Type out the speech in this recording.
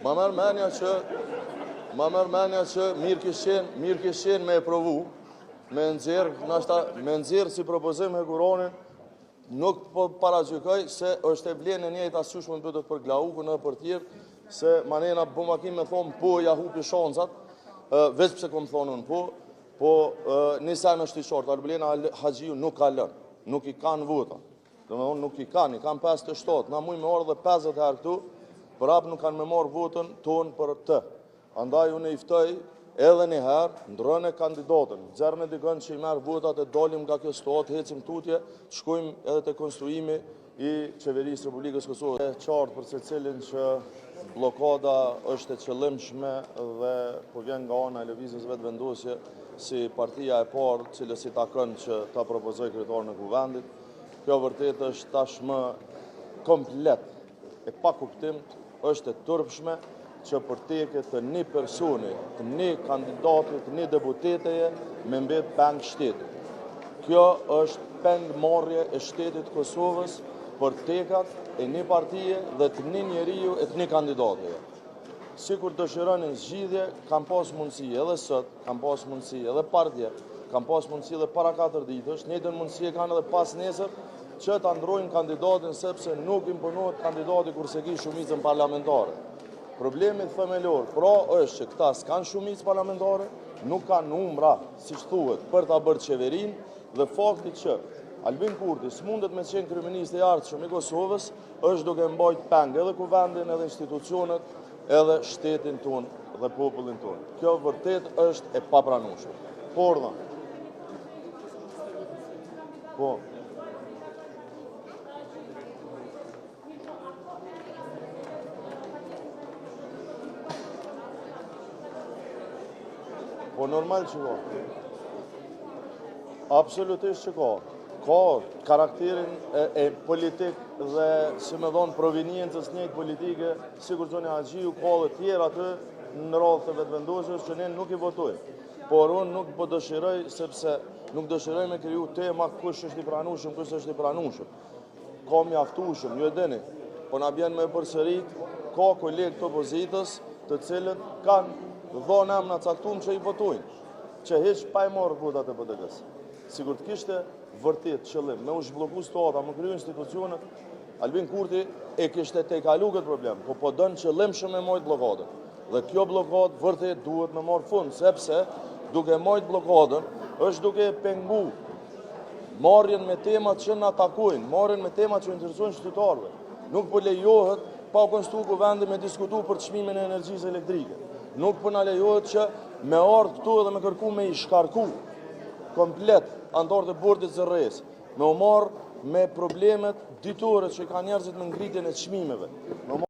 Ma merr menja që mirë kishen me e provu, me nxjerr si propozim Hekuronin, nuk po paragjykoj se është e blenë e njëjtë asqysh më bëhet për Glaukun edhe për tjerë, se manena bumakim me thonë po ja hupi shoncat, veç pse kom thonë unë po nisem është i short, Arblena Haxhiu nuk ka lënë, nuk i kanë vota. Domethënë nuk i kanë 57, na muj me orë dhe 50 herë këtu, prap nuk kanë me marrë votën tonë për të. Andaj unë i ftoj edhe një herë, ndrojnë e kandidatën, nxerrën e dikën që i merë votat e dalim nga kjo stot, hecim tutje, shkojmë edhe të konstruimi i qeverisë Republikës Kosovës. E qartë për secilin që blokada është e qëllimshme dhe po vjen nga ana e lëvizjes vetë vendosje si partia e parë cilës i takon që ta propozoj kryetarën e kuvendit. Kjo vërtet është tashmë komplet e pa kuptim, është e turpshme që për teke të një personi, të një kandidatit, të një deputeteje me mbet peng shtetit. Kjo është pengmarrje e shtetit Kosovës për tekat e një partije dhe të një njeriu e të një kandidateje. Si kur dëshironin zgjidhje, kam pas mundësi edhe sot, kam pas mundësi edhe partje, kam pas mundësi edhe para 4 ditësh, njëjtën mundësi e kanë edhe pas nesër, që të ndrojnë kandidatin sepse nuk imponohet kandidati kurse ki shumicën parlamentare. Problemi themelor, pra është që këta s'kanë shumicë parlamentare, nuk kanë numra, si thuhet, për ta bërë qeverin, dhe fakti që Albin Kurti s'mundet me qenë kryeminist i ardhshëm i Kosovës, është duke mbajt peng edhe kuvendin, edhe institucionet, edhe shtetin tonë dhe popullin tonë. Kjo vërtet është e papranueshme. Por dhe, Po normal që ka. Absolutisht që ka. Ka karakterin e politik dhe, si me thonë, proveniencës njëjtë politike, sikur Gjoni Haxhiu, ka dhe tjera aty në radhë të vetëvendosjes që ne nuk i votojmë. Por unë nuk po dëshiroj, sepse nuk dëshiroj me kriju tema kush është i pranueshëm, kush është i pranueshëm. Ka mjaftueshëm, ju e dini, po na bjen me përsërit, ka kolegë të opozitës të cilët kanë dhonë emra caktuar që i votojnë, që hiç pa e marrë votat e PD-s. Sigur të kishte vërtet qëllim me u zhblloku stata, me kriju institucionet, Albin Kurti e kishte tejkalu këtë problem, po don qëllimshëm me marrë bllokadën. Dhe kjo blokadë vërtet duhet me marrë fund, sepse duke marrë bllokadën është duke pengu marrjen me temat që na takojnë, marrjen me temat që interesojnë qytetarëve. Nuk po lejohet pa konstruar kuvende me diskutu për çmimin e energjisë elektrike. Nuk po na lejohet që me ardhë këtu edhe me kërku me i shkarku komplet antarët e bordit zërres, me u marrë me problemet ditore që ka njerëzit me ngritjen e çmimeve.